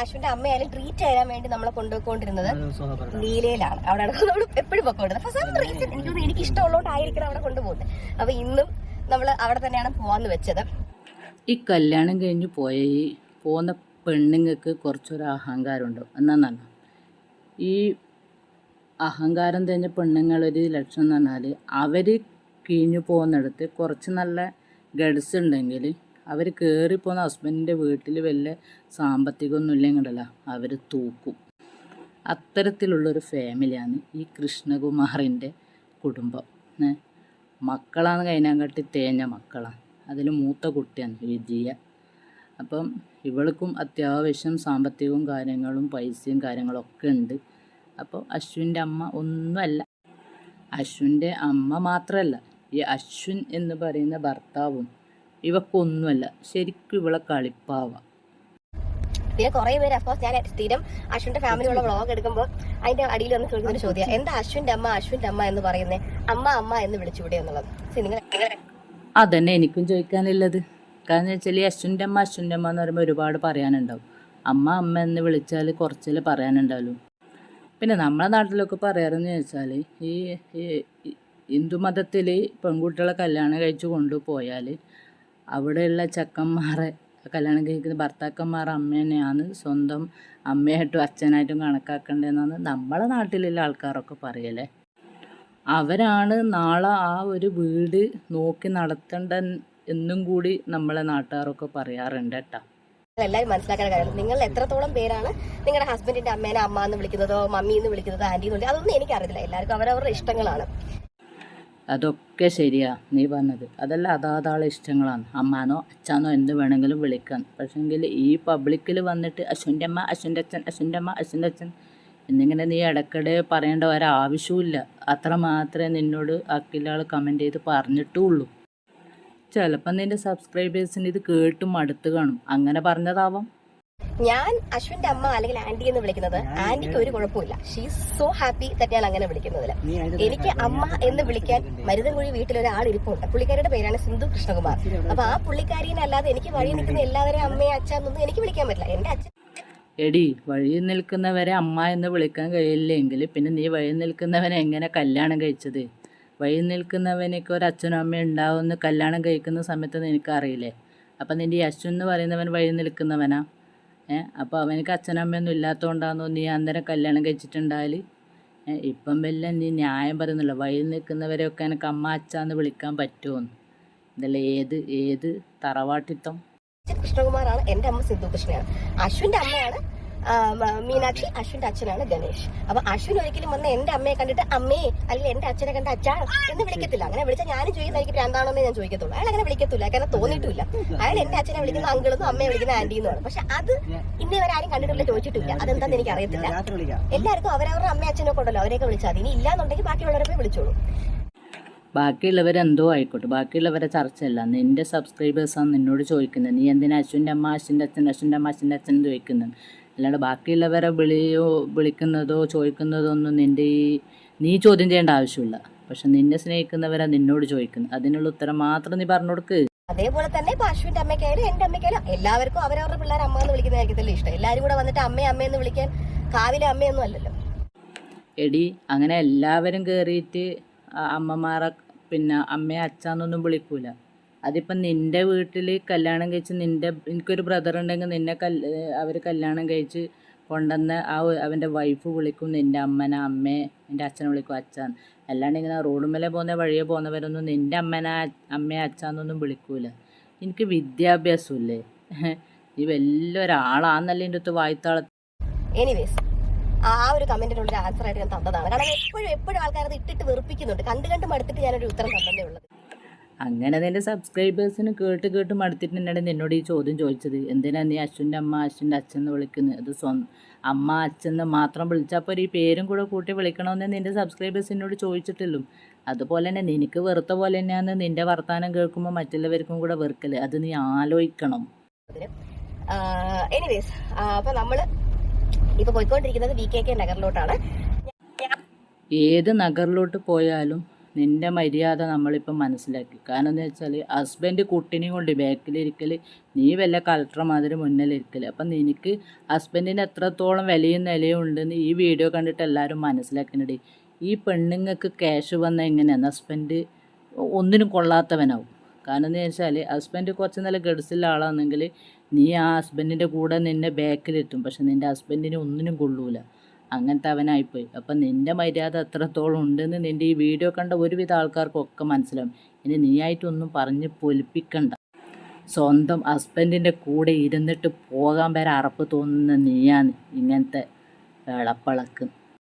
അശ്വിന്റെ അമ്മയായാലും treat ചെയ്യാൻ വേണ്ടി നമ്മളെ കൊണ്ടുപോയിക്കൊണ്ടിരുന്നത് ലീലയിലാണ്. അവിടെ നമ്മൾ എപ്പോഴും പൊക്കോണ്ടിരുന്നത്. ഫോർ സം റീസൺ എനിക്ക് ഇഷ്ടമുള്ളതുകൊണ്ടായിരിക്കണം അവിടെ കൊണ്ടുപോകുന്നത്. അപ്പൊ ഇന്നും നമ്മൾ അവിടെ തന്നെയാണ് പോവാന്ന് വെച്ചത്. ഈ കല്യാണം കഴിഞ്ഞ് പോകുന്ന പെണ്ണുങ്ങൾക്ക് കുറച്ചൊരു അഹങ്കാരമുണ്ട്. എന്നാണ് ഈ അഹങ്കാരം തന്നെ പെണ്ണുങ്ങളൊരു ലക്ഷണം എന്ന് പറഞ്ഞാൽ അവർ കിഴിഞ്ഞു പോകുന്നിടത്ത് കുറച്ച് നല്ല ഗഡ്സ് ഉണ്ടെങ്കിൽ അവർ കയറിപ്പോകുന്ന ഹസ്ബൻഡിൻ്റെ വീട്ടിൽ വല്ല സാമ്പത്തികമൊന്നും ഇല്ലെങ്കിലല്ല അവർ തൂക്കും. അത്തരത്തിലുള്ളൊരു ഫാമിലിയാണ് ഈ കൃഷ്ണകുമാറിൻ്റെ കുടുംബം. മക്കളാണ് കഴിഞ്ഞാൽ തേഞ്ഞ മക്കളാണ്. അതിൽ മൂത്ത കുട്ടിയാണ് വിജയ. അപ്പം ഇവൾക്കും അത്യാവശ്യം സാമ്പത്തികവും കാര്യങ്ങളും പൈസയും കാര്യങ്ങളൊക്കെ ഉണ്ട്. അപ്പോൾ അശ്വിൻ്റെ അമ്മ ഒന്നുമല്ല. അശ്വിൻ്റെ അമ്മ മാത്രമല്ല, ഈ അശ്വിൻ എന്ന് പറയുന്ന ഭർത്താവും ഇവക്കൊന്നുമല്ല. ശരിക്കും ഇവളെ കളിപ്പാവാം. പിന്നെ കുറെ പേര് അഫ്കോഴ്സ് ഞാൻ സ്ഥിരം അശ്വിന്റെ ഫാമിലിയുള്ള വ്ളോഗ് എടുക്കുമ്പോൾ അതിന്റെ അടിയിൽ വന്ന് ചോദിക്കുന്ന ചോദ്യം, എന്താ അശ്വിന്റെ അമ്മ എന്ന് പറയുന്നത്, അമ്മ എന്ന് വിളിച്ചുകൂടെ എന്നുള്ളത്. അതന്നെ എനിക്കും ചോദിക്കാനുള്ളത്. കാരണം വെച്ചാൽ ഈ അശ്വിൻ്റെ അമ്മ എന്ന് പറയുമ്പോൾ ഒരുപാട് പറയാനുണ്ടാവും. അമ്മ എന്ന് വിളിച്ചാൽ കുറച്ചല്ലേ പറയാനുണ്ടാവുള്ളൂ. പിന്നെ നമ്മളെ നാട്ടിലൊക്കെ പറയാറെന്ന് വെച്ചാൽ ഈ ഹിന്ദുമതത്തിൽ പെൺകുട്ടികളെ കല്യാണം കഴിച്ച് കൊണ്ടുപോയാൽ അവിടെയുള്ള ചെക്കന്മാരെ കല്യാണം കഴിക്കുന്ന ഭർത്താക്കന്മാർ അമ്മ തന്നെയാണ് സ്വന്തം അമ്മയായിട്ടും അച്ഛനായിട്ടും കണക്കാക്കേണ്ടതെന്നാണ് നമ്മളെ നാട്ടിലുള്ള ആൾക്കാരൊക്കെ പറയലേ. അവരാണ് നാളെ ആ ഒരു വീട് നോക്കി നടത്തേണ്ട എന്നും കൂടി നമ്മളെ നാട്ടുകാരൊക്കെ പറയാറുണ്ട് കേട്ടോ. എല്ലാവരും മനസ്സിലാക്കാൻ കാര്യം, നിങ്ങൾ എത്രത്തോളം പേരാണ് നിങ്ങളുടെ ഹസ്ബൻഡിന്റെ അമ്മേനെ അമ്മ എന്ന് വിളിക്കുന്നതോ മമ്മി എന്ന് വിളിക്കുന്നതോ ആന്റി എന്ന്, അതൊന്നും എനിക്കറിയില്ല. എല്ലാവർക്കും അവരവരുടെ ഇഷ്ടങ്ങളാണ്. അതൊക്കെ ശരിയാ നീ പറഞ്ഞത്. അതെല്ലാം അതാതാളെ ഇഷ്ടങ്ങളാണ്. അമ്മാനോ അച്ഛാനോ എന്ത് വേണമെങ്കിലും വിളിക്കാൻ. പക്ഷെങ്കിൽ ഈ പബ്ലിക്കിൽ വന്നിട്ട് അശ്വിൻ്റെ അമ്മ, അശ്വിൻ്റെ അച്ഛൻ, അശ്വിൻ്റെ അമ്മ, അശ്വിൻ്റെ അച്ഛൻ എന്നിങ്ങനെ നീ ഇടയ്ക്കിടെ പറയേണ്ട ഒരാവശ്യമില്ല. അത്ര മാത്രമേ നിന്നോട് അക്കിലാൾ കമൻറ്റ് ചെയ്ത് പറഞ്ഞിട്ടുള്ളൂ. ചിലപ്പോൾ നിൻ്റെ സബ്സ്ക്രൈബേഴ്സിന് ഇത് കേട്ടും മടുത്ത് കാണും. അങ്ങനെ പറഞ്ഞതാവാം. ഞാൻ അശ്വിന്റെ അമ്മ അല്ലെങ്കിൽ ആന്റി എന്ന് വിളിക്കുന്നത് ആന്റിക്ക് ഒരു കുഴപ്പമില്ല. She is so happy that ഞാൻ അങ്ങനെ വിളിക്കുന്നതിൽ. എനിക്ക് അമ്മ എന്ന് വിളിക്കാൻ മരുതൻകുഴി വീട്ടിലൊരാൾ ഇരിപ്പുണ്ട്. പുള്ളിക്കാരിയുടെ പേരാണ് സിന്ധു കൃഷ്ണകുമാർ. അപ്പൊ ആ പുള്ളിക്കാരിനെ അല്ലാതെ എനിക്ക് വഴി നിൽക്കുന്ന എല്ലാവരെയും അമ്മയെ അച്ഛന്നൊന്നും എനിക്ക് വിളിക്കാൻ പറ്റില്ല. എന്റെ അച്ഛൻ എടി, വഴി നിൽക്കുന്നവരെ അമ്മ എന്ന് വിളിക്കാൻ കഴിയില്ലെങ്കിൽ പിന്നെ നീ വഴി നിൽക്കുന്നവനെ എങ്ങനെ കല്യാണം കഴിച്ചത്? വഴി നിൽക്കുന്നവനൊക്കെ ഒരു അച്ഛനും അമ്മയും ഉണ്ടാവുമെന്ന് കല്യാണം കഴിക്കുന്ന സമയത്ത് നിനക്കറിയില്ലേ? അപ്പം നിൻ്റെ ഈ അശ്വൻ എന്ന് പറയുന്നവൻ വഴി നിൽക്കുന്നവനാ. അപ്പോൾ അവനക്ക് അച്ഛനമ്മയൊന്നും ഇല്ലാത്തതുകൊണ്ടാണോ നീ അന്നേരം കല്യാണം കഴിച്ചിട്ടുണ്ടായാൽ? ഇപ്പം വല്ല നീ ന്യായം പറയുന്നില്ല. വഴി നിൽക്കുന്നവരെയൊക്കെ എനിക്ക് അമ്മ അച്ഛന്ന് വിളിക്കാൻ പറ്റുമോന്ന്. ഇതല്ല ഏത് തറവാട്ടിത്തം. കൃഷ്ണകുമാറാണ്. എന്റെ അമ്മ സിന്ധു കൃഷ്ണയാണ്. അശ്വിന്റെ അമ്മയാണ് മീനാക്ഷി. അശ്വിന്റെ അച്ഛനാണ് ഗണേഷ്. അപ്പൊ അശ്വിൻ ഒരിക്കലും വന്ന് എന്റെ അമ്മയെ കണ്ടിട്ട് അമ്മേ അല്ലെങ്കിൽ എന്റെ അച്ഛനെ കണ്ട അച്ഛാ എന്ന് വിളിക്കത്തില്ല. അങ്ങനെ വിളിച്ചാൽ ഞാനും ചോദിക്കുന്ന എനിക്ക് പ്രാന്താണെന്നേ ഞാൻ ചോദിക്കത്തുള്ളൂ. അയാൾ അങ്ങനെ വിളിക്കത്തില്ല. കാരണം തോന്നിയിട്ടില്ല. അയാൾ എന്റെ അച്ഛനെ വിളിക്കുന്ന അങ്കിളെന്നും അമ്മയെ വിളിക്കുന്ന ആന്റിന്നുമാണ്. പക്ഷെ അത് ഇന്നേ വരെ ആരും കണ്ടിട്ടില്ല, ചോദിച്ചിട്ടില്ല. അതെന്താന്ന് എനിക്ക് അറിയത്തില്ല. എല്ലാവർക്കും അവരവരുടെ അമ്മ അച്ഛനൊക്കെ ഉണ്ടല്ലോ, അവരെയൊക്കെ വിളിച്ചാൽ മതി. ഇനി ഇല്ലാന്നുണ്ടെങ്കിൽ ബാക്കിയുള്ളവരെ പോയി വിളിച്ചോളൂ. ബാക്കിയുള്ളവരെന്തോ ആയിക്കോട്ടെ, ബാക്കിയുള്ളവരെ ചർച്ചയല്ല. നിൻ്റെ സബ്സ്ക്രൈബേഴ്സാണ് നിന്നോട് ചോദിക്കുന്നത്. നീ എന്തിനാ അശ്വിൻ്റെ അമ്മ അശ്വിൻ്റെ അച്ഛൻ, അശ്വിൻ്റെ അമ്മ അശ്വിൻ്റെ അച്ഛൻ ചോദിക്കുന്നത്? അല്ലാണ്ട് ബാക്കിയുള്ളവരെ വിളിക്കുന്നതോ ചോദിക്കുന്നതോ ഒന്നും നീ ചോദ്യം ചെയ്യേണ്ട ആവശ്യമില്ല. പക്ഷെ നിന്നെ സ്നേഹിക്കുന്നവരാ നിന്നോട് ചോദിക്കുന്നത്. അതിനുള്ള ഉത്തരം മാത്രം നീ പറഞ്ഞു കൊടുക്ക്. അതേപോലെ തന്നെ ഇപ്പൊ അശ്വിന്റെ അമ്മയ്ക്കായാലും എന്റെ അമ്മയ്ക്കായാലും എല്ലാവർക്കും അവരവരുടെ പിള്ളേർ അമ്മ എന്ന് വിളിക്കുന്നതായിരിക്കത്തില്ല ഇഷ്ടം. എല്ലാവരും കൂടെ വന്നിട്ട് അമ്മയെന്ന് വിളിക്കാൻ കാവിലെ അമ്മയൊന്നും അല്ലല്ലോ. എടി, അങ്ങനെ എല്ലാവരും കയറിയിട്ട് അമ്മമാരെ പിന്നെ അമ്മയെ അച്ഛന്നൊന്നും വിളിക്കൂല. അതിപ്പം നിൻ്റെ വീട്ടിൽ കല്യാണം കഴിച്ച് എനിക്കൊരു ബ്രദർ ഉണ്ടെങ്കിൽ അവർ കല്യാണം കഴിച്ച് കൊണ്ടുവന്ന് അവൻ്റെ വൈഫ് വിളിക്കും നിൻ്റെ അമ്മനെ അമ്മയെ, നിൻ്റെ അച്ഛനെ വിളിക്കും അച്ഛൻ. അല്ലാണ്ട് ഇങ്ങനെ റോഡുമേലെ പോകുന്ന വഴിയെ പോകുന്നവരൊന്നും നിൻ്റെ അമ്മയെ അച്ഛന്നൊന്നും വിളിക്കൂല. എനിക്ക് വിദ്യാഭ്യാസമില്ലേ? നീ വലിയൊരാളാന്നല്ലേ എൻ്റെ അടുത്ത് വായ്ത്താള. എനിവേസ്, ആ ഒരു കമന്റിനുള്ള ആൻസർ ആയിട്ട് ഞാൻ തന്നതാണ്. കാരണം എപ്പോഴും ആൾക്കാരത് ഇട്ടിട്ട് വെറുപ്പിക്കുന്നുണ്ട്. കണ്ട് മടുത്തിട്ട് ഞാനൊരു ഉത്തരം തന്നേ ഉള്ളത്. അങ്ങനെ നിൻ്റെ സബ്സ്ക്രൈബേഴ്സിന് കേട്ട് മടുത്തിട്ടുണ്ടെങ്കിൽ നിന്നോട് ഈ ചോദ്യം ചോദിച്ചത്. എന്തിനാ നീ അശ്വിൻ്റെ അമ്മ അശ്വിൻ്റെ അച്ഛൻ എന്ന് വിളിക്കുന്നത്? അത് അമ്മ അച്ഛൻ മാത്രം വിളിച്ചപ്പോൾ ഈ പേരും കൂടെ കൂട്ടി വിളിക്കണമെന്ന് നിൻ്റെ സബ്സ്ക്രൈബേഴ്സ് എന്നോട് ചോദിച്ചിട്ടുള്ളൂ. അതുപോലെ തന്നെ നിനക്ക് വെറുത്ത പോലെ തന്നെയാണ് നിൻ്റെ വർത്തമാനം കേൾക്കുമ്പോൾ മറ്റുള്ളവർക്കും കൂടെ വെറുക്കല്. അത് നീ ആലോചിക്കണം. എനിവേസ്, അപ്പൊ നമ്മള് ഇപ്പൊ പോയിക്കൊണ്ടിരിക്കുന്നത് VKK നഗറിലോട്ടാണ്. ഏത് നഗറിലോട്ട് പോയാലും നിൻ്റെ മര്യാദ നമ്മളിപ്പം മനസ്സിലാക്കി. കാരണം എന്ന് വെച്ചാൽ ഹസ്ബൻഡ് കുട്ടിനെയും കൊണ്ട് ബാക്കിലിരിക്കൽ, നീ വല്ല കളക്ടർ മാതിരി മുന്നിലിരിക്കൽ. അപ്പം നിനക്ക് ഹസ്ബൻഡിന് എത്രത്തോളം വിലയും നിലയും ഉണ്ടെന്ന് ഈ വീഡിയോ കണ്ടിട്ട് എല്ലാവരും മനസ്സിലാക്കുന്നുണ്ട്. ഈ പെണ്ണുങ്ങൾക്ക് ക്യാഷ് വന്ന എങ്ങനെയാണ് ഹസ്ബൻഡ് ഒന്നിനും കൊള്ളാത്തവനാവും. കാരണം എന്ന് വെച്ചാൽ ഹസ്ബൻഡ് കുറച്ച് നല്ല ഗഡ്സുള്ള ആളാണെങ്കിൽ നീ ആ ഹസ്ബൻഡിൻ്റെ കൂടെ നിന്നെ ബാക്കിലെത്തും, പക്ഷെ നിൻ്റെ ഹസ്ബൻഡിന് ഒന്നിനും കൊള്ളൂല. അങ്ങനത്തെ അവനായിപ്പോയി. അപ്പം നിൻ്റെ മര്യാദ എത്രത്തോളം ഉണ്ടെന്ന് നിൻ്റെ ഈ വീഡിയോ കണ്ട ഒരുവിധ ആൾക്കാർക്കൊക്കെ മനസ്സിലാവും. ഇനി നീയായിട്ടൊന്നും പറഞ്ഞ് പൊലിപ്പിക്കണ്ട. സ്വന്തം ഹസ്ബൻഡിൻ്റെ കൂടെ ഇരുന്നിട്ട് പോകാൻ വരെ അറപ്പ് തോന്നുന്ന നീയാണ് ഇങ്ങനത്തെ എളപ്പളക്ക്.